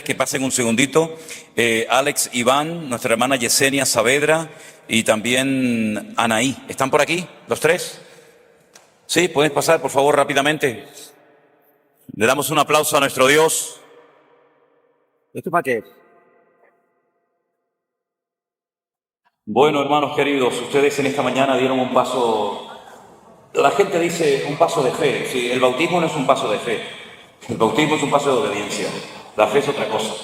que pasen un segundito. Alex, Iván, nuestra hermana Yesenia Saavedra y también Anaí. ¿Están por aquí los tres? Sí, pueden pasar, por favor, rápidamente. Le damos un aplauso a nuestro Dios. ¿Esto para qué? Bueno, hermanos queridos, ustedes en esta mañana dieron un paso. La gente dice un paso de fe. Sí, el bautismo no es un paso de fe. El bautismo es un paso de obediencia. La fe es otra cosa.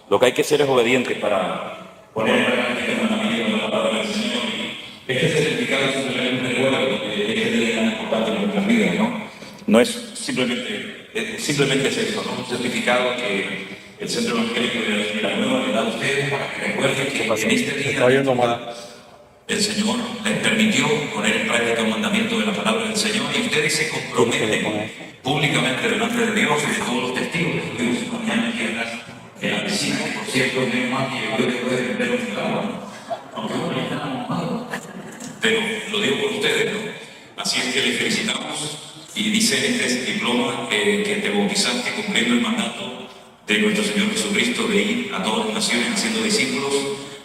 Lo que hay que ser es obediente para poner en práctica el mandamiento de la palabra del Señor. Este certificado es simplemente un recuerdo de este día tan importante en nuestras vidas, ¿no? No es simplemente es eso, ¿no? Un certificado que el Centro Evangélico de la Nueva le da a ustedes para que recuerden que en este día el Señor les permitió poner en práctica un mandamiento de la palabra del Señor y ustedes se comprometen públicamente delante de Dios y de todos los testigos que estuvimos mañana aquí en la vecina, que por cierto no es más que yo después de vender un trabajo, aunque bueno, ya estamos amados, pero lo digo por ustedes, ¿no? Así es que les felicitamos y dice en este diploma que te bautizaste cumpliendo el mandato de nuestro Señor Jesucristo de ir a todas las naciones haciendo discípulos,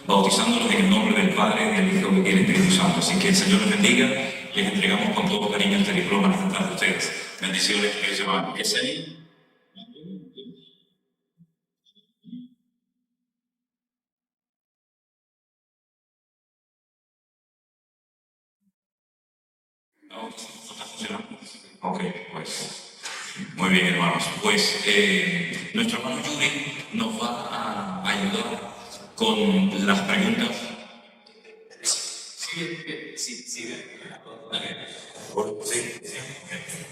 bautizándolos en el nombre del Padre, del Hijo y del Espíritu Santo. Así que el Señor les bendiga. Les entregamos con todo cariño este diploma que están de ustedes. Bendiciones, que se van. ¿Es ahí? No, no está funcionando. Ok, pues. Muy bien, hermanos. Pues nuestro hermano Yuri nos va a ayudar con las preguntas.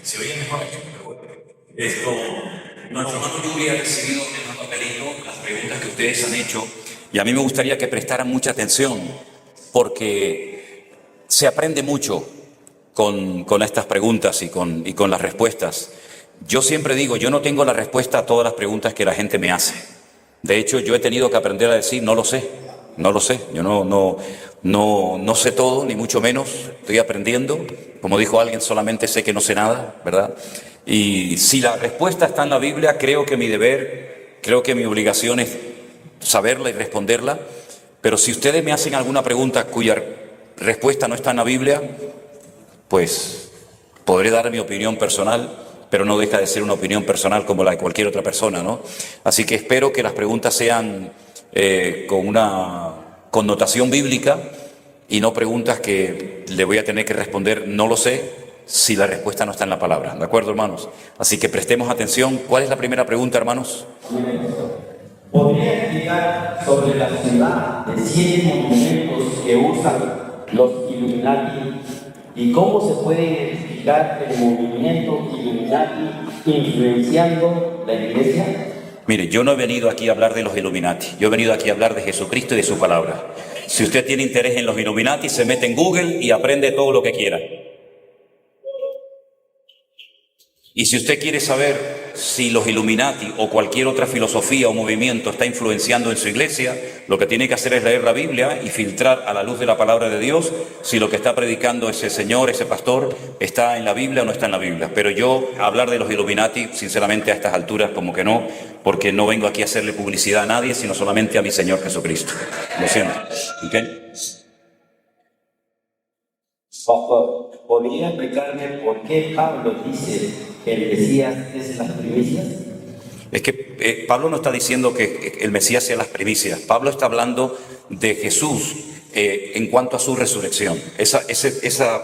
Se oye mejor aquí, pero bueno. Nuestro hermano Yuri ha recibido en un papelito las preguntas que ustedes han hecho y a mí me gustaría que prestaran mucha atención porque se aprende mucho con estas preguntas y con las respuestas. Yo siempre digo, yo no tengo la respuesta a todas las preguntas que la gente me hace. De hecho, yo he tenido que aprender a decir, no lo sé, yo no sé todo, ni mucho menos, estoy aprendiendo. Como dijo alguien, solamente sé que no sé nada, ¿verdad? Y si la respuesta está en la Biblia, creo que mi deber, creo que mi obligación es saberla y responderla. Pero si ustedes me hacen alguna pregunta cuya respuesta no está en la Biblia, pues podré dar mi opinión personal, pero no deja de ser una opinión personal como la de cualquier otra persona, ¿no? Así que espero que las preguntas sean con una connotación bíblica y no preguntas que le voy a tener que responder no lo sé si la respuesta no está en la palabra. ¿De acuerdo, hermanos? Así que prestemos atención. ¿Cuál es la primera pregunta, hermanos? ¿Podría explicar sobre la ciudad de 100 monumentos que usan los Illuminati y cómo se puede identificar el movimiento Illuminati influenciando la Iglesia? Mire, yo no he venido aquí a hablar de los Illuminati, yo he venido aquí a hablar de Jesucristo y de su palabra. Si usted tiene interés en los Illuminati, se mete en Google y aprende todo lo que quiera. Y si usted quiere saber si los Illuminati o cualquier otra filosofía o movimiento está influenciando en su iglesia, lo que tiene que hacer es leer la Biblia y filtrar a la luz de la palabra de Dios si lo que está predicando ese señor, ese pastor, está en la Biblia o no está en la Biblia. Pero yo hablar de los Illuminati, sinceramente a estas alturas como que no, porque no vengo aquí a hacerle publicidad a nadie, sino solamente a mi Señor Jesucristo. Lo siento. ¿Okay? Pastor, ¿podría explicarme por qué Pablo dice que el Mesías es las primicias? Es que Pablo no está diciendo que el Mesías sea las primicias. Pablo está hablando de Jesús en cuanto a su resurrección. Esa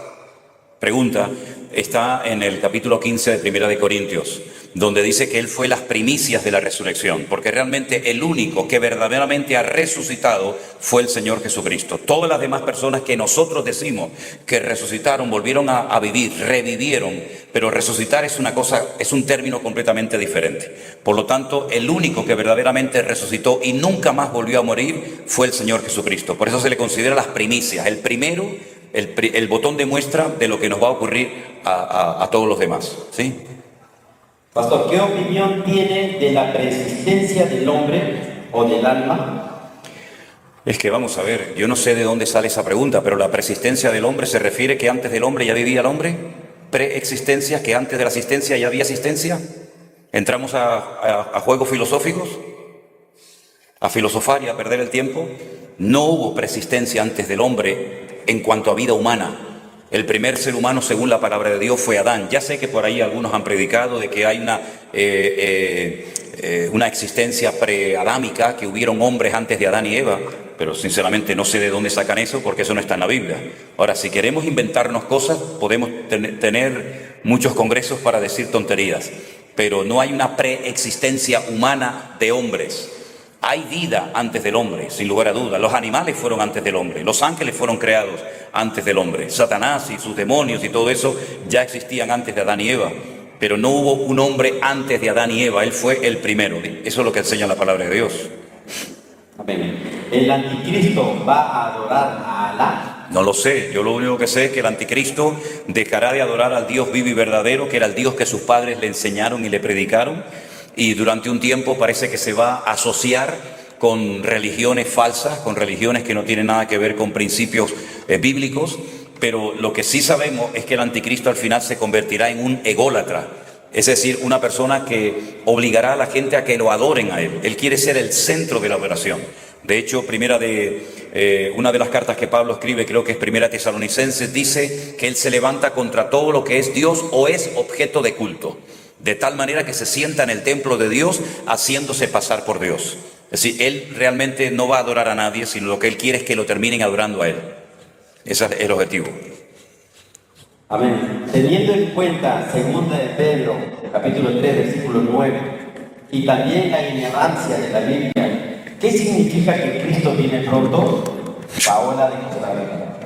pregunta está en el capítulo 15 de Primera de Corintios, donde dice que Él fue las primicias de la resurrección, porque realmente el único que verdaderamente ha resucitado fue el Señor Jesucristo. Todas las demás personas que nosotros decimos que resucitaron, volvieron a vivir, revivieron, pero resucitar es una cosa, es un término completamente diferente. Por lo tanto, el único que verdaderamente resucitó y nunca más volvió a morir fue el Señor Jesucristo. Por eso se le considera las primicias, el primero, el botón de muestra de lo que nos va a ocurrir a todos los demás, ¿sí? Pastor, ¿qué opinión tiene de la preexistencia del hombre o del alma? Es que vamos a ver, yo no sé de dónde sale esa pregunta, pero la preexistencia del hombre se refiere que antes del hombre ya vivía el hombre, preexistencia, que antes de la existencia ya había existencia. ¿Entramos a juegos filosóficos? a filosofar y a perder el tiempo. No hubo persistencia antes del hombre en cuanto a vida humana. El primer ser humano, según la palabra de Dios, fue Adán. Ya sé que por ahí algunos han predicado de que hay una existencia preadámica, que hubieron hombres antes de Adán y Eva, pero sinceramente no sé de dónde sacan eso, porque eso no está en la Biblia. Ahora, si queremos inventarnos cosas, podemos tener muchos congresos para decir tonterías, pero no hay una preexistencia humana de hombres. Hay vida antes del hombre, sin lugar a dudas. Los animales fueron antes del hombre, los ángeles fueron creados antes del hombre, Satanás y sus demonios y todo eso ya existían antes de Adán y Eva, pero no hubo un hombre antes de Adán y Eva. Él fue el primero. Eso es lo que enseña la palabra de Dios. Amén. ¿El anticristo va a adorar a Alá? No lo sé, yo lo único que sé es que el anticristo dejará de adorar al Dios vivo y verdadero, que era el Dios que sus padres le enseñaron y le predicaron, y durante un tiempo parece que se va a asociar con religiones falsas, con religiones que no tienen nada que ver con principios bíblicos, pero lo que sí sabemos es que el anticristo al final se convertirá en un ególatra, es decir, una persona que obligará a la gente a que lo adoren a él. Él quiere ser el centro de la adoración. De hecho, una de las cartas que Pablo escribe, creo que es Primera Tesalonicenses, dice que él se levanta contra todo lo que es Dios o es objeto de culto, de tal manera que se sienta en el templo de Dios haciéndose pasar por Dios. Es decir, él realmente no va a adorar a nadie, sino lo que él quiere es que lo terminen adorando a él. Ese es el objetivo. Amén. Teniendo en cuenta 2 de Pedro, capítulo 3, versículo 9, y también la ignorancia de la Biblia, ¿qué significa que Cristo viene pronto? Paola de Costa Rica.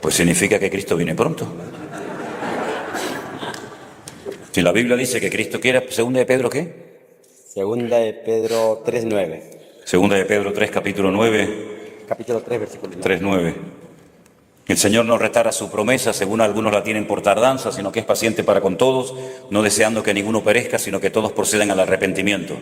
Pues significa que Cristo viene pronto. Si la Biblia dice que Cristo quiere, ¿segunda de Pedro qué? Segunda de Pedro 3:9. Segunda de Pedro 3, capítulo 9. Capítulo 3, versículo 3:9. El Señor no retarda su promesa, según algunos la tienen por tardanza, sino que es paciente para con todos, no deseando que ninguno perezca, sino que todos procedan al arrepentimiento.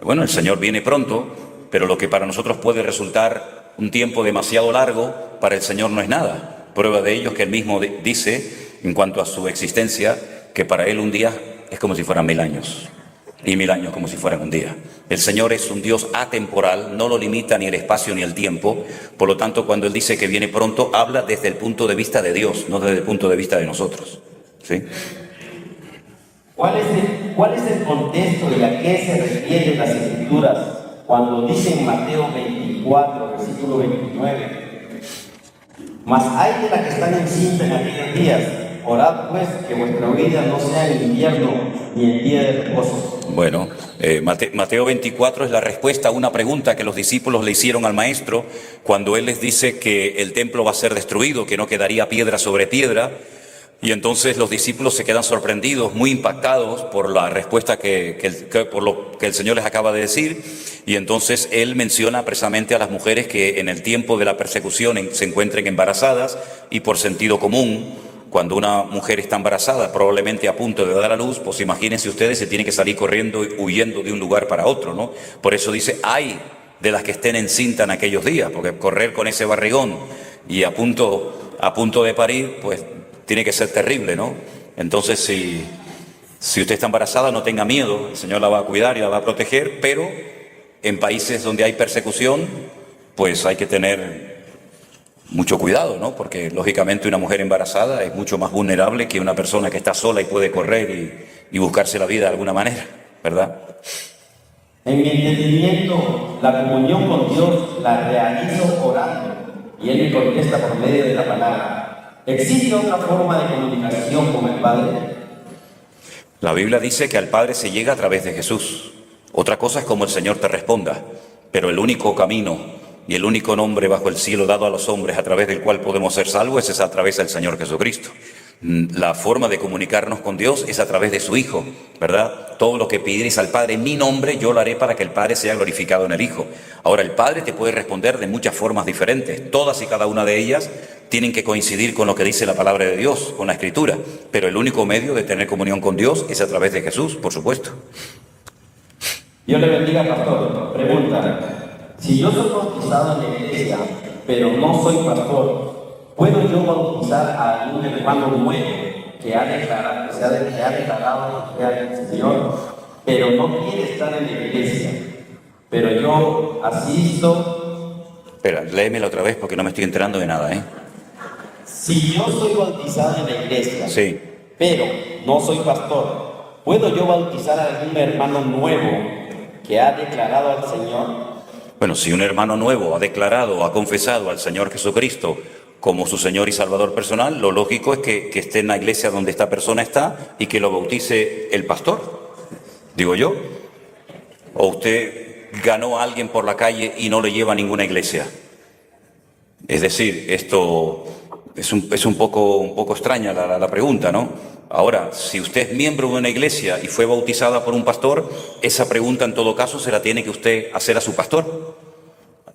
Bueno, el Señor viene pronto, pero lo que para nosotros puede resultar un tiempo demasiado largo, para el Señor no es nada. Prueba de ello es que Él mismo dice, en cuanto a su existencia, que para Él un día es como si fueran 1000 años. Y 1000 años como si fueran un día. El Señor es un Dios atemporal, no lo limita ni el espacio ni el tiempo. Por lo tanto, cuando Él dice que viene pronto, habla desde el punto de vista de Dios, no desde el punto de vista de nosotros. ¿Sí? ¿Cuál es el contexto y a qué se refieren las Escrituras cuando dice en Mateo 24, versículo 29? Mas hay de las que están encintas en aquellos días. Orad pues que vuestra vida no sea en invierno ni en día de reposo. Bueno, Mateo 24 es la respuesta a una pregunta que los discípulos le hicieron al maestro cuando él les dice que el templo va a ser destruido, que no quedaría piedra sobre piedra. Y entonces los discípulos se quedan sorprendidos, muy impactados por la respuesta por lo que el Señor les acaba de decir. Y entonces Él menciona precisamente a las mujeres que en el tiempo de la persecución se encuentren embarazadas, y por sentido común, cuando una mujer está embarazada, probablemente a punto de dar a luz, pues imagínense ustedes, se tiene que salir corriendo, huyendo de un lugar para otro, ¿no? Por eso dice, ay de las que estén encintas en aquellos días, porque correr con ese barrigón y a punto de parir, pues tiene que ser terrible, ¿no? Entonces, si usted está embarazada, no tenga miedo, el Señor la va a cuidar y la va a proteger, pero en países donde hay persecución, pues hay que tener mucho cuidado, ¿no? Porque lógicamente una mujer embarazada es mucho más vulnerable que una persona que está sola y puede correr y buscarse la vida de alguna manera, ¿verdad? En mi entendimiento, la comunión con Dios la realizo orando, y Él me contesta por medio de la palabra. ¿Existe otra forma de comunicación con el Padre? La Biblia dice que al Padre se llega a través de Jesús. Otra cosa es cómo el Señor te responda, pero el único camino y el único nombre bajo el cielo dado a los hombres a través del cual podemos ser salvos es a través del Señor Jesucristo. La forma de comunicarnos con Dios es a través de su Hijo, ¿verdad? Todo lo que pidierais al Padre en mi nombre, yo lo haré para que el Padre sea glorificado en el Hijo. Ahora, el Padre te puede responder de muchas formas diferentes. Todas y cada una de ellas tienen que coincidir con lo que dice la palabra de Dios, con la Escritura. Pero el único medio de tener comunión con Dios es a través de Jesús, por supuesto. Dios le bendiga, pastor. Pregunta. Si yo soy bautizado en la iglesia, pero no soy pastor, ¿puedo yo bautizar a algún hermano nuevo que ha declarado que al Señor, pero no quiere estar en la iglesia? pero yo asisto. Espera, léemela otra vez porque no me estoy enterando de nada, ¿eh? Si yo soy bautizado en la iglesia, Sí. pero no soy pastor, ¿puedo yo bautizar a algún hermano nuevo que ha declarado al Señor? Bueno, si un hermano nuevo ha declarado, ha confesado al Señor Jesucristo como su Señor y Salvador personal, lo lógico es que esté en la iglesia donde esta persona está y que lo bautice el pastor, digo yo. ¿O usted ganó a alguien por la calle y no le lleva a ninguna iglesia? Es decir, esto es un poco extraña la pregunta, ¿no? Ahora, si usted es miembro de una iglesia y fue bautizada por un pastor, esa pregunta en todo caso se la tiene que usted hacer a su pastor.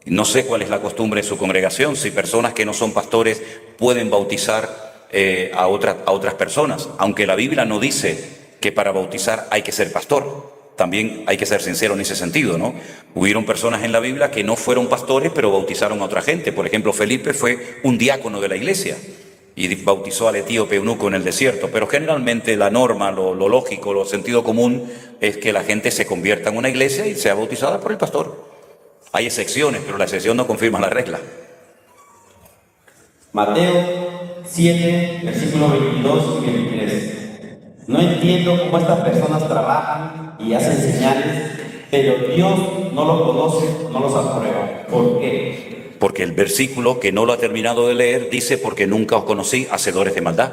No sé cuál es la costumbre de su congregación, si personas que no son pastores pueden bautizar a otras personas, aunque la Biblia no dice que para bautizar hay que ser pastor. También hay que ser sincero en ese sentido, ¿no? Hubieron personas en la Biblia que no fueron pastores, pero bautizaron a otra gente. Por ejemplo, Felipe fue un diácono de la iglesia y bautizó al etíope eunuco en el desierto. Pero generalmente la norma, lo lógico, lo sentido común es que la gente se convierta en una iglesia y sea bautizada por el pastor. Hay excepciones, pero la excepción no confirma la regla. Mateo 7, versículos 22 y 23. No entiendo cómo estas personas trabajan y hacen señales, pero Dios no los conoce, no los aprueba. ¿Por qué? Porque el versículo, que no lo ha terminado de leer, dice: porque nunca os conocí, hacedores de maldad.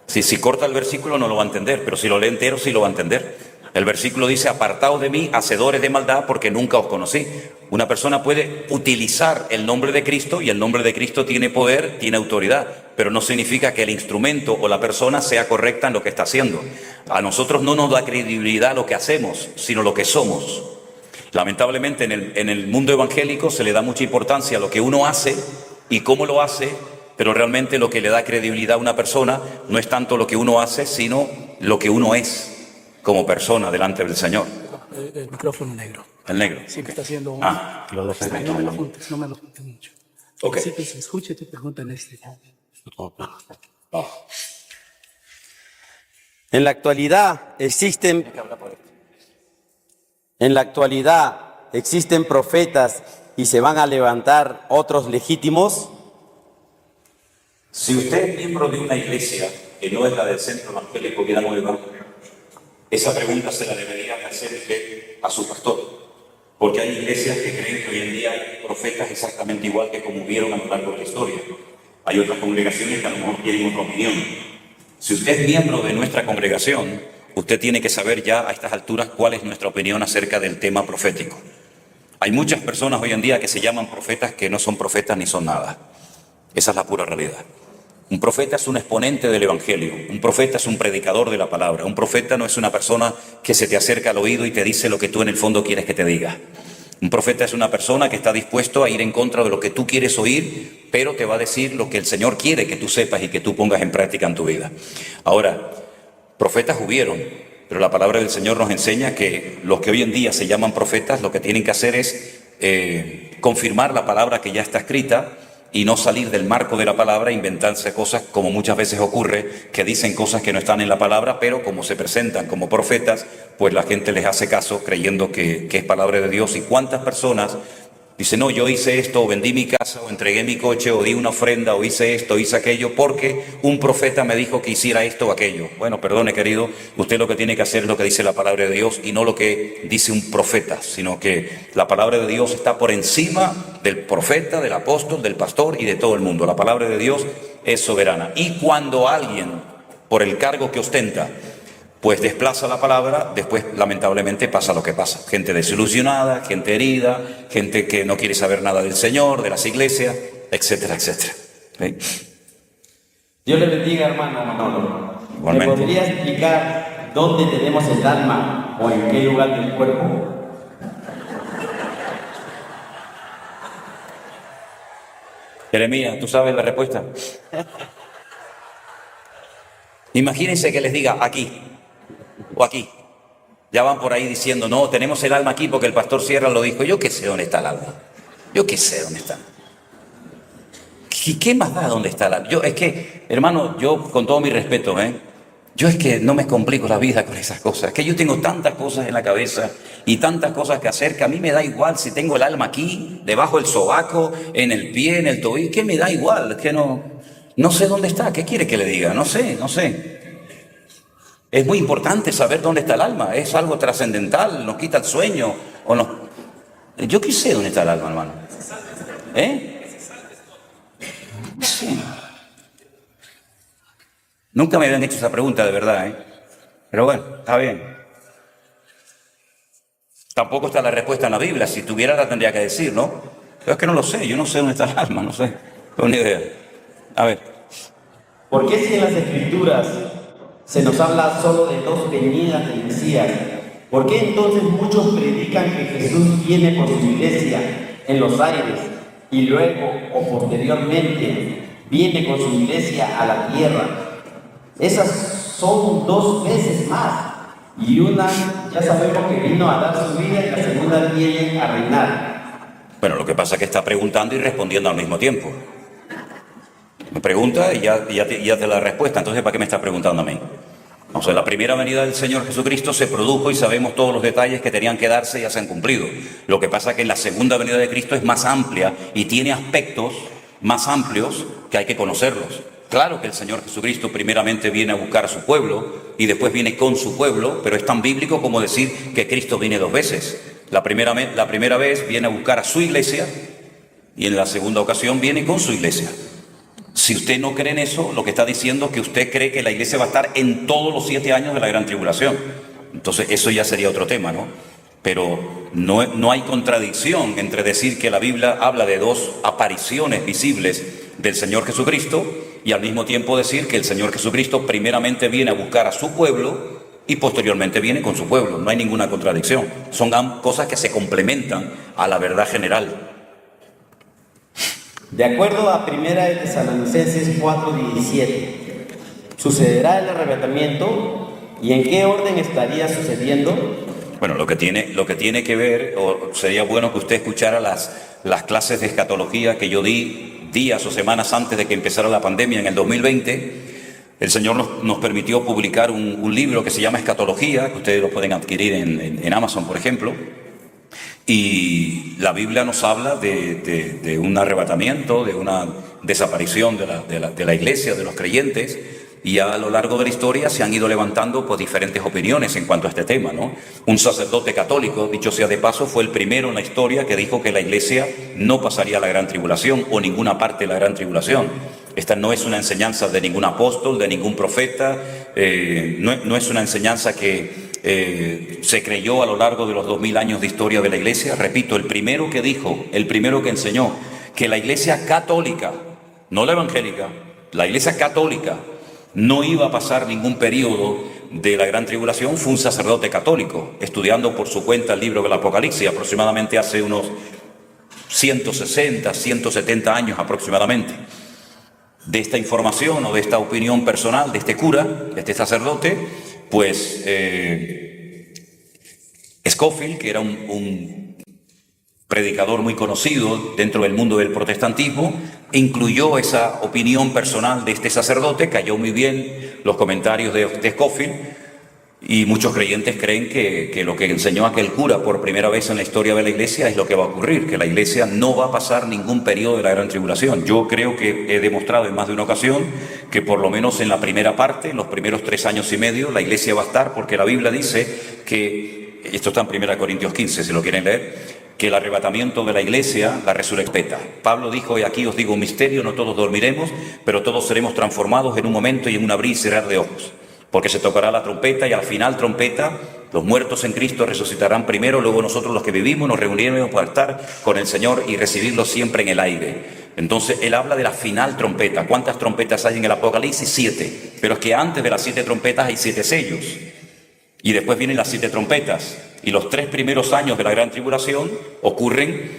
Si corta el versículo no lo va a entender, pero si lo lee entero sí lo va a entender. El versículo dice: apartaos de mí, hacedores de maldad, porque nunca os conocí. Una persona puede utilizar el nombre de Cristo, y el nombre de Cristo tiene poder, tiene autoridad, pero no significa que el instrumento o la persona sea correcta en lo que está haciendo. A nosotros no nos da credibilidad lo que hacemos, sino lo que somos. Lamentablemente en el mundo evangélico se le da mucha importancia a lo que uno hace y cómo lo hace, pero realmente lo que le da credibilidad a una persona no es tanto lo que uno hace, sino lo que uno es como persona delante del Señor. El micrófono negro. El negro. Sí, que está haciendo un... Los dos No me lo juntes, no me lo juntes mucho. Ok. Sí, que se escuche tu pregunta en este. En la actualidad existen profetas y se van a levantar otros legítimos. Si usted es miembro de una iglesia que no es la del Centro Evangélico Vida Nueva, esa pregunta se la debería hacer usted a su pastor. Porque hay iglesias que creen que hoy en día hay profetas exactamente igual que como hubieron a lo largo de la historia. Hay otras congregaciones que a lo mejor tienen otra opinión. Si usted es miembro de nuestra congregación, usted tiene que saber ya a estas alturas cuál es nuestra opinión acerca del tema profético. Hay muchas personas hoy en día que se llaman profetas que no son profetas ni son nada. Esa es la pura realidad. Un profeta es un exponente del Evangelio, un profeta es un predicador de la palabra, un profeta no es una persona que se te acerca al oído y te dice lo que tú en el fondo quieres que te diga. Un profeta es una persona que está dispuesto a ir en contra de lo que tú quieres oír, pero te va a decir lo que el Señor quiere que tú sepas y que tú pongas en práctica en tu vida. Ahora, profetas hubieron, pero la palabra del Señor nos enseña que los que hoy en día se llaman profetas lo que tienen que hacer es confirmar la palabra que ya está escrita y no salir del marco de la palabra e inventarse cosas, como muchas veces ocurre, que dicen cosas que no están en la palabra, pero como se presentan como profetas, pues la gente les hace caso creyendo que es palabra de Dios. ¿Y cuántas personas dicen: no, yo hice esto, o vendí mi casa, o entregué mi coche, o di una ofrenda, o hice esto, o hice aquello, porque un profeta me dijo que hiciera esto o aquello? Bueno, perdone, querido, usted lo que tiene que hacer es lo que dice la palabra de Dios y no lo que dice un profeta, sino que la palabra de Dios está por encima del profeta, del apóstol, del pastor y de todo el mundo. La palabra de Dios es soberana. Y cuando alguien, por el cargo que ostenta, pues desplaza la palabra, después lamentablemente pasa lo que pasa. Gente desilusionada, gente herida, gente que no quiere saber nada del Señor, de las iglesias, etcétera, etcétera. ¿Sí? Dios le bendiga, hermano Manolo. Igualmente. ¿Me podría explicar dónde tenemos el alma o en qué lugar del cuerpo? Jeremías, ¿tú sabes la respuesta? Imagínense que les diga aquí o aquí. Ya van por ahí diciendo: no, tenemos el alma aquí porque el pastor Sierra lo dijo. Yo qué sé dónde está el alma. Yo qué sé dónde está. ¿Qué más da dónde está el alma? Es que, hermano, yo con todo mi respeto, Yo es que no me complico la vida con esas cosas, que yo tengo tantas cosas en la cabeza y tantas cosas que hacer que a mí me da igual si tengo el alma aquí, debajo del sobaco, en el pie, en el tobillo, que me da igual, que no sé dónde está, ¿qué quiere que le diga? No sé. Es muy importante saber dónde está el alma, es algo trascendental, nos quita el sueño, o nos... Yo qué sé dónde está el alma, hermano. Sí. Nunca me habían hecho esa pregunta, de verdad, Pero bueno, está bien. Tampoco está la respuesta en la Biblia. Si tuviera, la tendría que decir, ¿no? Pero es que no lo sé. Yo no sé dónde está el alma, no sé. No tengo ni idea. A ver. ¿Por qué si en las Escrituras se nos habla solo de dos venidas del Mesías? ¿Por qué entonces muchos predican que Jesús viene por su iglesia en los aires y luego o posteriormente viene con su iglesia a la tierra? Esas son dos veces más, y una ya sabemos que vino a dar su vida y la segunda viene a reinar. Bueno, lo que pasa es que está preguntando y respondiendo al mismo tiempo. Me pregunta y ya te la respuesta. Entonces, ¿para qué me está preguntando a mí? O sea, la primera venida del Señor Jesucristo se produjo y sabemos todos los detalles que tenían que darse y ya se han cumplido. Lo que pasa es que la segunda venida de Cristo es más amplia y tiene aspectos más amplios que hay que conocerlos. Claro que el Señor Jesucristo primeramente viene a buscar a su pueblo y después viene con su pueblo, pero es tan bíblico como decir que Cristo viene dos veces. La primera vez viene a buscar a su iglesia y en la segunda ocasión viene con su iglesia. Si usted no cree en eso, lo que está diciendo es que usted cree que la iglesia va a estar en todos los 7 años de la gran tribulación. Entonces eso ya sería otro tema, ¿no? Pero no hay contradicción entre decir que la Biblia habla de dos apariciones visibles del Señor Jesucristo y al mismo tiempo decir que el Señor Jesucristo primeramente viene a buscar a su pueblo y posteriormente viene con su pueblo. No hay ninguna contradicción. Son cosas que se complementan a la verdad general. De acuerdo a 1 Tesalonicenses 4:17, ¿sucederá el arrebatamiento? ¿Y en qué orden estaría sucediendo? Bueno, lo que tiene que ver, o sería bueno que usted escuchara las clases de escatología que yo di días o semanas antes de que empezara la pandemia en el 2020. El Señor nos permitió publicar un libro que se llama Escatología, que ustedes lo pueden adquirir en Amazon, por ejemplo. Y la Biblia nos habla de un arrebatamiento, de una desaparición de la iglesia, de los creyentes, y a lo largo de la historia se han ido levantando pues diferentes opiniones en cuanto a este tema, ¿no? Un sacerdote católico, dicho sea de paso, fue el primero en la historia que dijo que la iglesia no pasaría la gran tribulación o ninguna parte de la gran tribulación. Esta no es una enseñanza de ningún apóstol, de ningún profeta, no es una enseñanza que se creyó a lo largo de los 2000 años de historia de la iglesia. Repito, el primero que dijo, el primero que enseñó que la iglesia católica, no la evangélica, la iglesia católica no iba a pasar ningún periodo de la gran tribulación fue un sacerdote católico, estudiando por su cuenta el libro del Apocalipsis, aproximadamente hace unos 160, 170 años aproximadamente. De esta información o de esta opinión personal de este cura, de este sacerdote, pues Scofield, que era un predicador muy conocido dentro del mundo del protestantismo, incluyó esa opinión personal de este sacerdote, cayó muy bien los comentarios de Scofield, y muchos creyentes creen que lo que enseñó aquel cura por primera vez en la historia de la iglesia es lo que va a ocurrir, que la iglesia no va a pasar ningún periodo de la gran tribulación. Yo creo que he demostrado en más de una ocasión que por lo menos en la primera parte, en los primeros 3 años y medio, la iglesia va a estar, porque la Biblia dice que, esto está en 1 Corintios 15, si lo quieren leer, que el arrebatamiento de la iglesia, la resurrección. Pablo dijo, y aquí os digo un misterio, no todos dormiremos, pero todos seremos transformados en un momento y en un abrir y cerrar de ojos. Porque se tocará la trompeta y al final trompeta, los muertos en Cristo resucitarán primero, luego nosotros los que vivimos nos reuniremos para estar con el Señor y recibirlo siempre en el aire. Entonces él habla de la final trompeta. ¿Cuántas trompetas hay en el Apocalipsis? 7. Pero es que antes de las 7 trompetas hay 7 sellos. Y después vienen las 7 trompetas. Y los 3 primeros años de la gran tribulación ocurren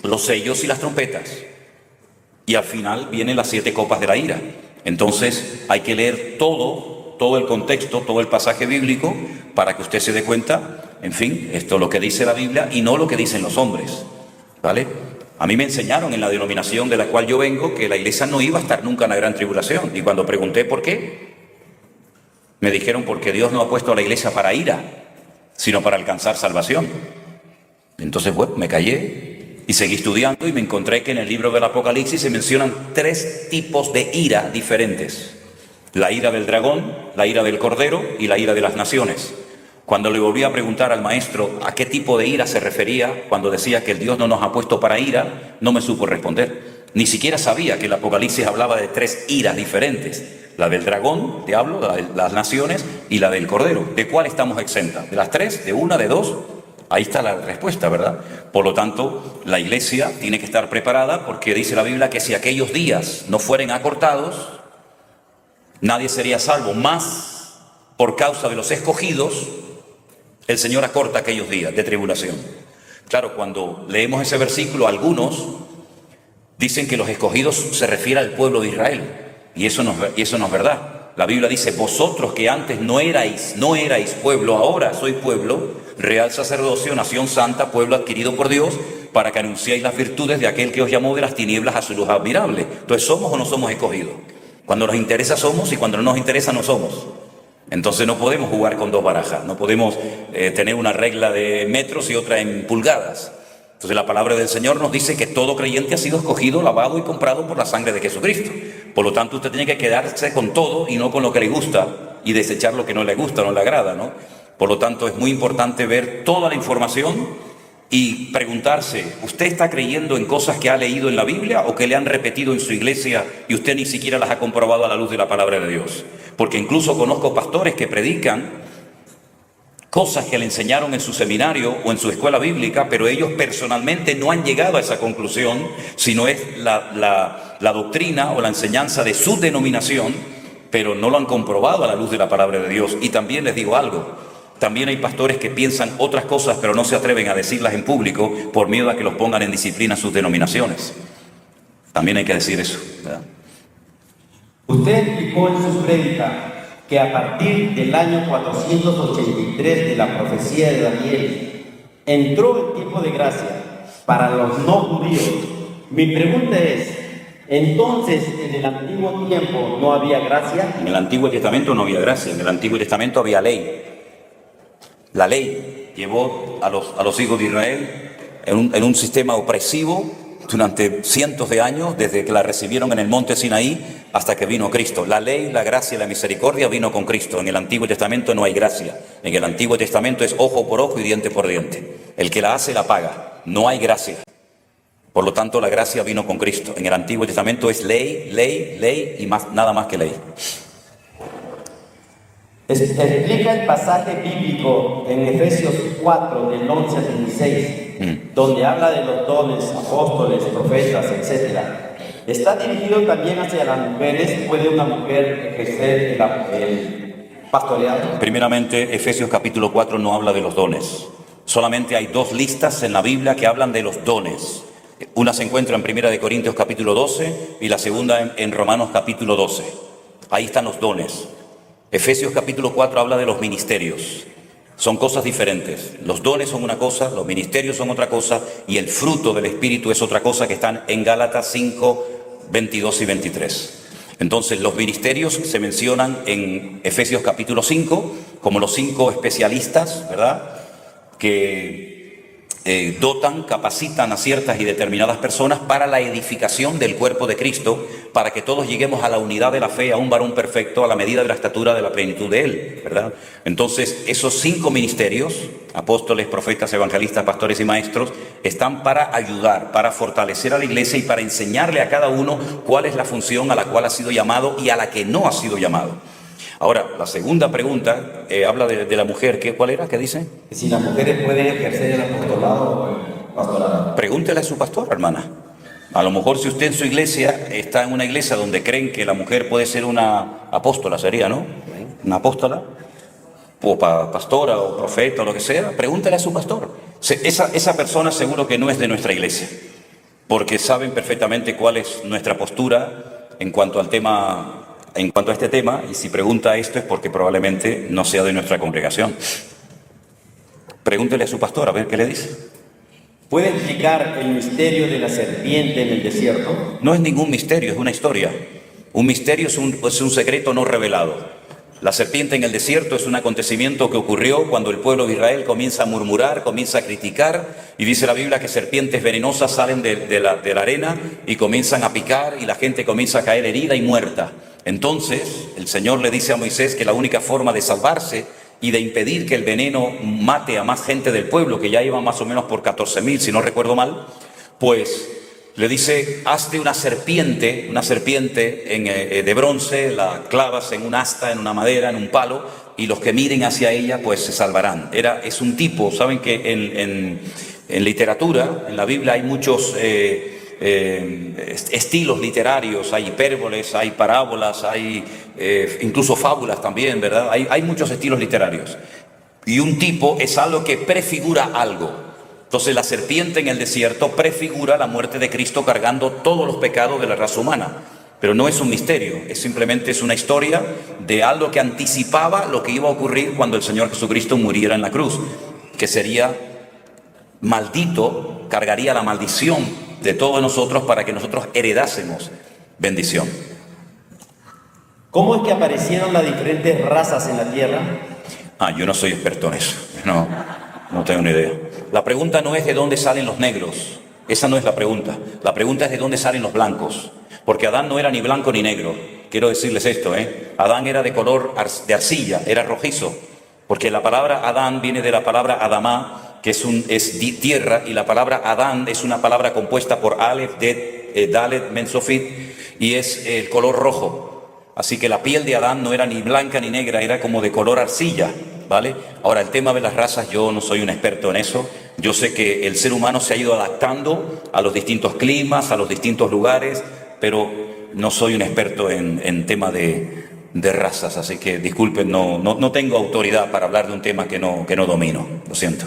los sellos y las trompetas. Y al final vienen las 7 copas de la ira. Entonces hay que leer todo el contexto, todo el pasaje bíblico para que usted se dé cuenta, en fin, esto es lo que dice la Biblia y no lo que dicen los hombres, ¿vale? A mí me enseñaron en la denominación de la cual yo vengo que la iglesia no iba a estar nunca en la gran tribulación, y cuando pregunté por qué, Me dijeron porque Dios no ha puesto a la iglesia para ira, sino para alcanzar salvación. Entonces, bueno, me callé y seguí estudiando y me encontré que en el libro del Apocalipsis se mencionan 3 tipos de ira diferentes. La ira del dragón, la ira del cordero y la ira de las naciones. Cuando le volví a preguntar al maestro a qué tipo de ira se refería cuando decía que el Dios no nos ha puesto para ira, no me supo responder. Ni siquiera sabía que el Apocalipsis hablaba de 3 iras diferentes. La del dragón, diablo, la de las naciones y la del cordero. ¿De cuál estamos exentas? ¿De las 3? ¿De una? ¿De 2? Ahí está la respuesta, ¿verdad? Por lo tanto, la iglesia tiene que estar preparada porque dice la Biblia que si aquellos días no fueren acortados, nadie sería salvo. Más por causa de los escogidos, el Señor acorta aquellos días de tribulación. Claro, cuando leemos ese versículo, algunos dicen que los escogidos se refiere al pueblo de Israel. Y eso no es verdad. La Biblia dice, vosotros que antes no erais pueblo, ahora sois pueblo, real sacerdocio, nación santa, pueblo adquirido por Dios, para que anunciéis las virtudes de aquel que os llamó de las tinieblas a su luz admirable. Entonces, ¿somos o no somos escogidos? Cuando nos interesa somos y cuando no nos interesa no somos. Entonces no podemos jugar con 2 barajas, no podemos tener una regla de metros y otra en pulgadas. Entonces la palabra del Señor nos dice que todo creyente ha sido escogido, lavado y comprado por la sangre de Jesucristo. Por lo tanto, usted tiene que quedarse con todo y no con lo que le gusta y desechar lo que no le gusta, no le agrada, ¿no? Por lo tanto, es muy importante ver toda la información y preguntarse, ¿usted está creyendo en cosas que ha leído en la Biblia o que le han repetido en su iglesia y usted ni siquiera las ha comprobado a la luz de la palabra de Dios? Porque incluso conozco pastores que predican cosas que le enseñaron en su seminario o en su escuela bíblica, pero ellos personalmente no han llegado a esa conclusión, sino es la doctrina o la enseñanza de su denominación, pero no lo han comprobado a la luz de la palabra de Dios. Y también les digo algo, también hay pastores que piensan otras cosas, pero no se atreven a decirlas en público por miedo a que los pongan en disciplina sus denominaciones. También hay que decir eso, ¿verdad? Usted explicó en su prédica que a partir del año 483 de la profecía de Daniel entró el tiempo de gracia para los no judíos. Mi pregunta es, entonces en el antiguo tiempo no había gracia. En el Antiguo Testamento no había gracia, en el Antiguo Testamento había ley. La ley llevó a los hijos de Israel en un sistema opresivo durante cientos de años, desde que la recibieron en el monte Sinaí hasta que vino Cristo. La ley, la gracia y la misericordia vino con Cristo. En el Antiguo Testamento no hay gracia. En el Antiguo Testamento es ojo por ojo y diente por diente. El que la hace la paga. No hay gracia. Por lo tanto, la gracia vino con Cristo. En el Antiguo Testamento es ley, ley, ley y nada más que ley. Explica el pasaje bíblico en Efesios 4, del 11 al 16, donde habla de los dones, apóstoles, profetas, etc. ¿Está dirigido también hacia las mujeres? ¿Puede una mujer ejercer el pastoreado? Primeramente, Efesios capítulo 4 no habla de los dones. Solamente hay 2 listas en la Biblia que hablan de los dones. Una se encuentra en 1 Corintios capítulo 12 y la segunda en Romanos capítulo 12. Ahí están los dones. Efesios capítulo 4 habla de los ministerios. Son cosas diferentes. Los dones son una cosa, los ministerios son otra cosa y el fruto del Espíritu es otra cosa, que están en Gálatas 5, 22 y 23. Entonces los ministerios se mencionan en Efesios capítulo 5 como los 5 especialistas, ¿verdad? Que dotan, capacitan a ciertas y determinadas personas para la edificación del cuerpo de Cristo, para que todos lleguemos a la unidad de la fe, a un varón perfecto, a la medida de la estatura de la plenitud de Él, ¿verdad? Entonces, esos 5 ministerios, apóstoles, profetas, evangelistas, pastores y maestros, están para ayudar, para fortalecer a la iglesia y para enseñarle a cada uno cuál es la función a la cual ha sido llamado y a la que no ha sido llamado. Ahora, la segunda pregunta habla de la mujer. ¿Cuál era? ¿Qué dice? Si las mujeres pueden ejercer el apostolado o el pastorado. Pregúntele a su pastor, hermana. A lo mejor si usted en su iglesia está en una iglesia donde creen que la mujer puede ser una apóstola, sería, ¿no? Una apóstola, o pastora, o profeta, o lo que sea, pregúntele a su pastor. Esa persona seguro que no es de nuestra iglesia, porque saben perfectamente cuál es nuestra postura en cuanto al tema. En cuanto a este tema, y si pregunta esto es porque probablemente no sea de nuestra congregación. Pregúntele a su pastor a ver qué le dice. ¿Puede explicar el misterio de la serpiente en el desierto? No es ningún misterio, es una historia. Un misterio es un secreto no revelado. La serpiente en el desierto es un acontecimiento que ocurrió cuando el pueblo de Israel comienza a murmurar, comienza a criticar, y dice la Biblia que serpientes venenosas salen de la arena y comienzan a picar y la gente comienza a caer herida y muerta. Entonces el Señor le dice a Moisés que la única forma de salvarse y de impedir que el veneno mate a más gente del pueblo, que ya iban más o menos por 14.000, si no recuerdo mal, pues le dice, hazte una serpiente de bronce, la clavas en un asta, en una madera, en un palo, y los que miren hacia ella, pues se salvarán. Es un tipo, saben que en literatura, en la Biblia hay muchos estilos literarios, hay hipérboles, hay parábolas, hay incluso fábulas también, ¿verdad? Hay muchos estilos literarios. Y un tipo es algo que prefigura algo. Entonces la serpiente en el desierto prefigura la muerte de Cristo cargando todos los pecados de la raza humana. Pero no es un misterio, simplemente una historia de algo que anticipaba lo que iba a ocurrir cuando el Señor Jesucristo muriera en la cruz, que sería maldito, cargaría la maldición de todos nosotros para que nosotros heredásemos bendición. ¿Cómo es que aparecieron las diferentes razas en la tierra? Yo no soy experto en eso, no tengo ni idea. La pregunta no es de dónde salen los negros, esa no es la pregunta. La pregunta es de dónde salen los blancos, porque Adán no era ni blanco ni negro. Quiero decirles esto, Adán era de color de arcilla, era rojizo, porque la palabra Adán viene de la palabra Adamá, que es tierra, y la palabra Adán es una palabra compuesta por Aleph, Dalet, Mensofit, y es el color rojo. Así que la piel de Adán no era ni blanca ni negra, era como de color arcilla, ¿vale? Ahora, el tema de las razas, yo no soy un experto en eso. Yo sé que el ser humano se ha ido adaptando a los distintos climas, a los distintos lugares, pero no soy un experto en tema de razas, así que disculpen, no tengo autoridad para hablar de un tema que no domino, lo siento.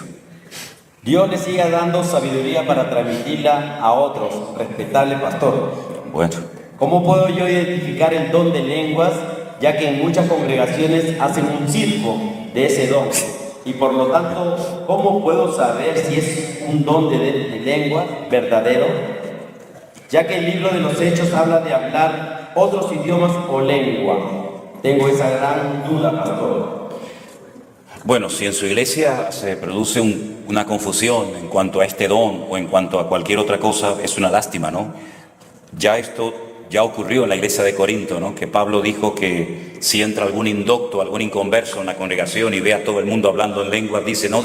Dios le siga dando sabiduría para transmitirla a otros, respetable pastor. Bueno. ¿Cómo puedo yo identificar el don de lenguas, ya que en muchas congregaciones hacen un circo de ese don? Y por lo tanto, ¿cómo puedo saber si es un don de lengua verdadero? Ya que el libro de los Hechos habla de hablar otros idiomas o lengua. Tengo esa gran duda, pastor. Bueno, si en su iglesia se produce una confusión en cuanto a este don o en cuanto a cualquier otra cosa, es una lástima, ¿no? Ya ocurrió en la iglesia de Corinto, ¿no? Que Pablo dijo que si entra algún indocto, algún inconverso en la congregación y ve a todo el mundo hablando en lenguas, dice, no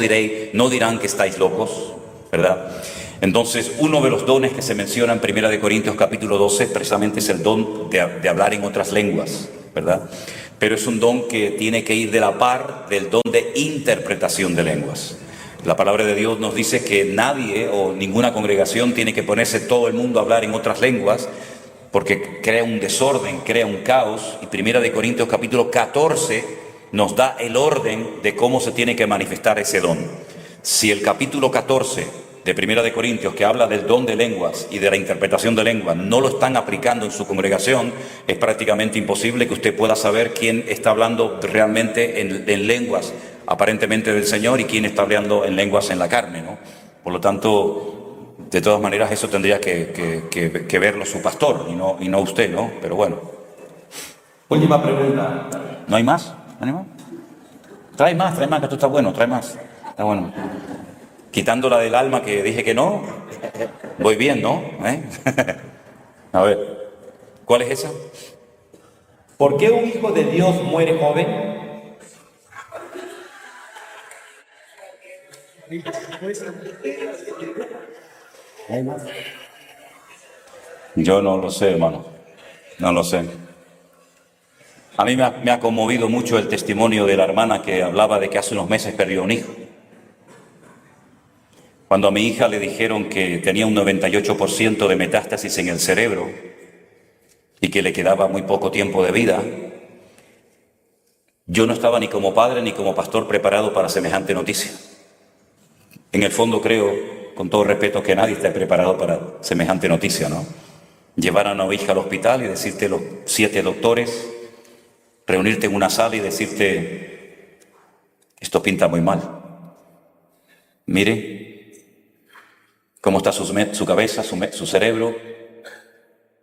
dirán que estáis locos, ¿verdad? Entonces, uno de los dones que se menciona en 1 Corintios capítulo 12 precisamente es el don de hablar en otras lenguas, ¿verdad? Pero es un don que tiene que ir de la par del don de interpretación de lenguas. La palabra de Dios nos dice que nadie o ninguna congregación tiene que ponerse todo el mundo a hablar en otras lenguas, porque crea un desorden, crea un caos. Y 1 Corintios capítulo 14 nos da el orden de cómo se tiene que manifestar ese don. Si el capítulo 14 de 1 Corintios, que habla del don de lenguas y de la interpretación de lenguas, no lo están aplicando en su congregación, es prácticamente imposible que usted pueda saber quién está hablando realmente en lenguas aparentemente del Señor y quién está hablando en lenguas en la carne, ¿no? Por lo tanto, de todas maneras, eso tendría que verlo su pastor y no usted, ¿no? Pero bueno. Última pregunta. ¿No hay más? ¿No hay más? Trae más, que esto está bueno, trae más. Está bueno. Quitando la del alma que dije que no, voy bien, ¿no? A ver, ¿cuál es esa? ¿Por qué un hijo de Dios muere joven? Yo no lo sé, hermano. No lo sé. A mí me ha conmovido mucho el testimonio de la hermana que hablaba de que hace unos meses perdió un hijo. Cuando a mi hija le dijeron que tenía un 98% de metástasis en el cerebro y que le quedaba muy poco tiempo de vida, yo no estaba ni como padre ni como pastor preparado para semejante noticia. En el fondo creo, con todo respeto, que nadie está preparado para semejante noticia, ¿no? Llevar a una hija al hospital y decirte los 7 doctores, reunirte en una sala y decirte, esto pinta muy mal. Mire cómo está su cabeza, su cerebro.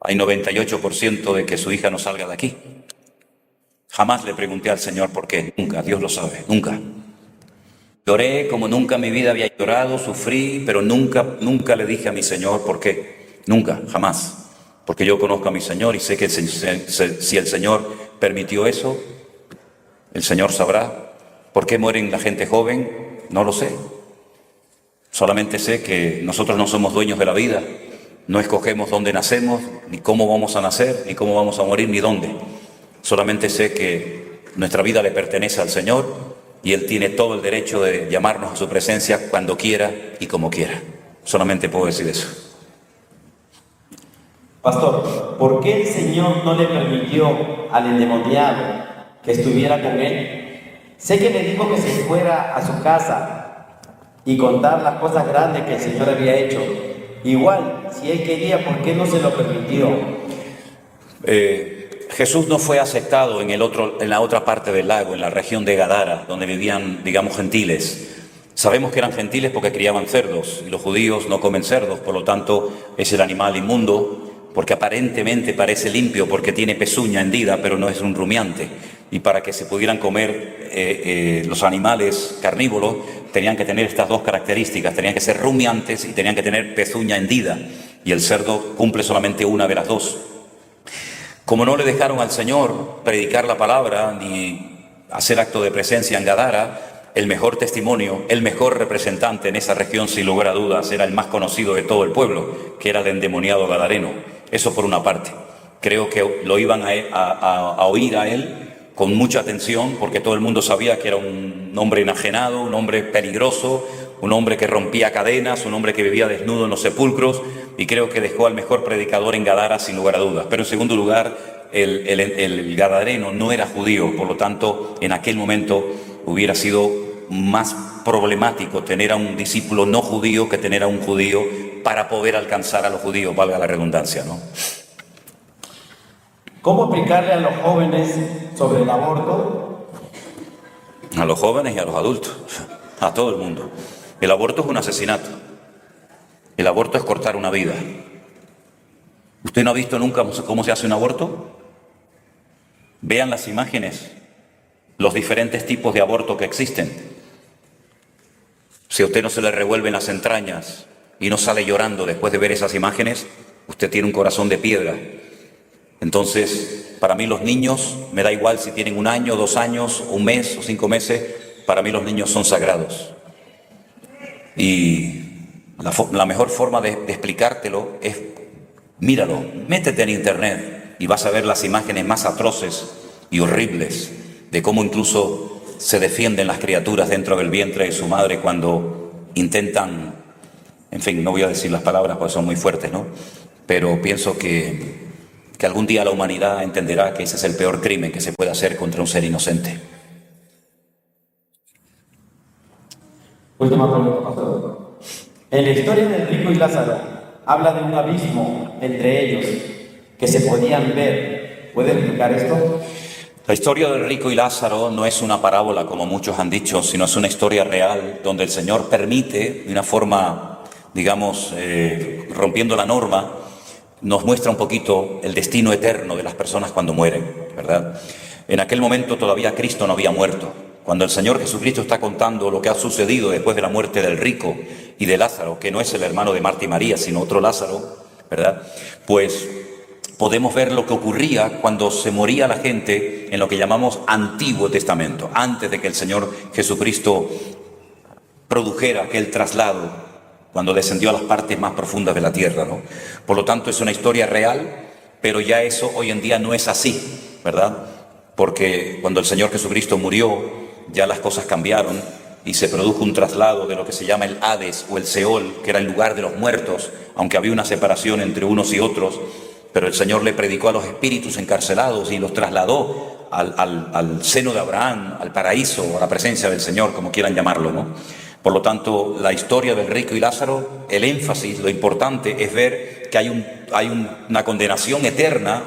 Hay 98% de que su hija no salga de aquí. Jamás le pregunté al Señor por qué, nunca, Dios lo sabe, nunca. Lloré como nunca en mi vida había llorado, sufrí, pero nunca le dije a mi Señor por qué, nunca, jamás. Porque yo conozco a mi Señor y sé que si el Señor permitió eso, el Señor sabrá. ¿Por qué mueren la gente joven? No lo sé. Solamente sé que nosotros no somos dueños de la vida, no escogemos dónde nacemos, ni cómo vamos a nacer, ni cómo vamos a morir, ni dónde. Solamente sé que nuestra vida le pertenece al Señor y Él tiene todo el derecho de llamarnos a su presencia cuando quiera y como quiera. Solamente puedo decir eso. Pastor, ¿por qué el Señor no le permitió al endemoniado que estuviera con él? Sé que le dijo que se fuera a su casa y contar las cosas grandes que el Señor había hecho. Igual, si Él quería, ¿por qué no se lo permitió? Jesús no fue aceptado en la otra parte del lago, en la región de Gadara, donde vivían, digamos, gentiles. Sabemos que eran gentiles porque criaban cerdos, y los judíos no comen cerdos, por lo tanto es el animal inmundo, porque aparentemente parece limpio porque tiene pezuña hendida, pero no es un rumiante. Y para que se pudieran comer los animales carnívoros, tenían que tener estas dos características, tenían que ser rumiantes y tenían que tener pezuña hendida, y el cerdo cumple solamente una de las dos. Como no le dejaron al Señor predicar la palabra ni hacer acto de presencia en Gadara, el mejor testimonio, el mejor representante en esa región, sin lugar a dudas, era el más conocido de todo el pueblo, que era el endemoniado gadareno. Eso por una parte. Creo que lo iban a oír a él con mucha atención, porque todo el mundo sabía que era un hombre enajenado, un hombre peligroso, un hombre que rompía cadenas, un hombre que vivía desnudo en los sepulcros, y creo que dejó al mejor predicador en Gadara, sin lugar a dudas. Pero en segundo lugar, el gadareno no era judío, por lo tanto, en aquel momento hubiera sido más problemático tener a un discípulo no judío que tener a un judío para poder alcanzar a los judíos, valga la redundancia, ¿no? ¿Cómo explicarle a los jóvenes sobre el aborto? A los jóvenes y a los adultos, a todo el mundo. El aborto es un asesinato. El aborto es cortar una vida. ¿Usted no ha visto nunca cómo se hace un aborto? Vean las imágenes, los diferentes tipos de aborto que existen. Si a usted no se le revuelven las entrañas y no sale llorando después de ver esas imágenes, usted tiene un corazón de piedra. Entonces, para mí los niños, me da igual si tienen 1 año, 2 años, 1 mes o 5 meses, para mí los niños son sagrados. Y la mejor forma de explicártelo es, míralo, métete en internet y vas a ver las imágenes más atroces y horribles de cómo incluso se defienden las criaturas dentro del vientre de su madre cuando intentan, en fin, no voy a decir las palabras porque son muy fuertes, ¿no? Pero pienso que algún día la humanidad entenderá que ese es el peor crimen que se puede hacer contra un ser inocente. Última pregunta, pastor. En la historia del rico y Lázaro, habla de un abismo entre ellos que se podían ver. ¿Puede explicar esto? La historia del rico y Lázaro no es una parábola, como muchos han dicho, sino es una historia real donde el Señor permite, de una forma, digamos, rompiendo la norma, nos muestra un poquito el destino eterno de las personas cuando mueren, ¿verdad? En aquel momento todavía Cristo no había muerto. Cuando el Señor Jesucristo está contando lo que ha sucedido después de la muerte del rico y de Lázaro, que no es el hermano de Marta y María, sino otro Lázaro, ¿verdad? Pues podemos ver lo que ocurría cuando se moría la gente en lo que llamamos Antiguo Testamento, antes de que el Señor Jesucristo produjera aquel traslado, cuando descendió a las partes más profundas de la tierra, ¿no? Por lo tanto, es una historia real, pero ya eso hoy en día no es así, ¿verdad? Porque cuando el Señor Jesucristo murió, ya las cosas cambiaron y se produjo un traslado de lo que se llama el Hades o el Seol, que era el lugar de los muertos, aunque había una separación entre unos y otros, pero el Señor le predicó a los espíritus encarcelados y los trasladó al seno de Abraham, al paraíso, a la presencia del Señor, como quieran llamarlo, ¿no? Por lo tanto, la historia del rico y Lázaro, el énfasis, lo importante es ver que hay una condenación eterna,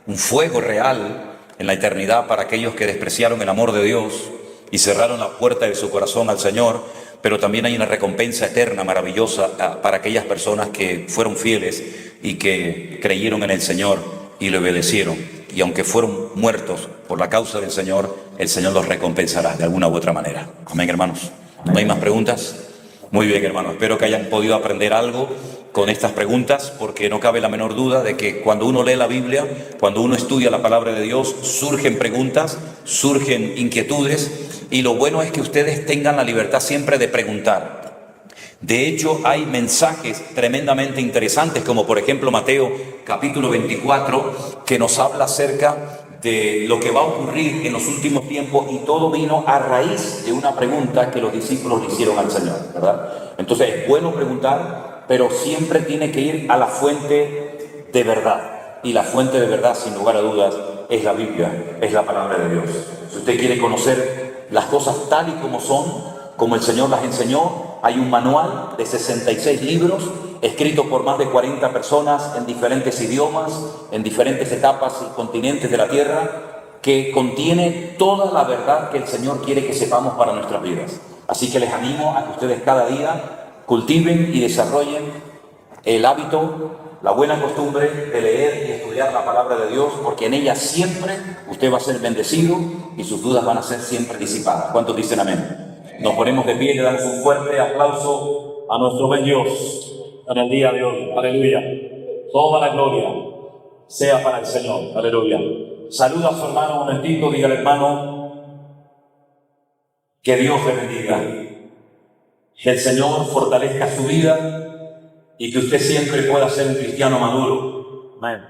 un fuego real en la eternidad para aquellos que despreciaron el amor de Dios y cerraron la puerta de su corazón al Señor, pero también hay una recompensa eterna maravillosa para aquellas personas que fueron fieles y que creyeron en el Señor y le obedecieron. y aunque fueron muertos por la causa del Señor, el Señor los recompensará de alguna u otra manera. Amén, hermanos. ¿No hay más preguntas? Muy bien, hermanos. Espero que hayan podido aprender algo con estas preguntas, porque no cabe la menor duda de que cuando uno lee la Biblia, cuando uno estudia la palabra de Dios, surgen preguntas, surgen inquietudes, y lo bueno es que ustedes tengan la libertad siempre de preguntar. De hecho, hay mensajes tremendamente interesantes, como por ejemplo Mateo capítulo 24, que nos habla acerca de lo que va a ocurrir en los últimos tiempos, y todo vino a raíz de una pregunta que los discípulos le hicieron al Señor, ¿verdad? Entonces es bueno preguntar, pero siempre tiene que ir a la fuente de verdad, y la fuente de verdad, sin lugar a dudas, es la Biblia, es la palabra de Dios. Si usted quiere conocer las cosas tal y como son, como el Señor las enseñó, hay un manual de 66 libros, escrito por más de 40 personas en diferentes idiomas, en diferentes etapas y continentes de la tierra, que contiene toda la verdad que el Señor quiere que sepamos para nuestras vidas. Así que les animo a que ustedes cada día cultiven y desarrollen el hábito, la buena costumbre de leer y estudiar la palabra de Dios, porque en ella siempre usted va a ser bendecido y sus dudas van a ser siempre disipadas. ¿Cuántos dicen amén? Nos ponemos de pie y le damos un fuerte aplauso a nuestro buen Dios en el día de hoy. Aleluya. Toda la gloria sea para el Señor. Aleluya. Saluda a su hermano un momentito, diga al hermano que Dios le bendiga. Que el Señor fortalezca su vida y que usted siempre pueda ser un cristiano maduro. Amén.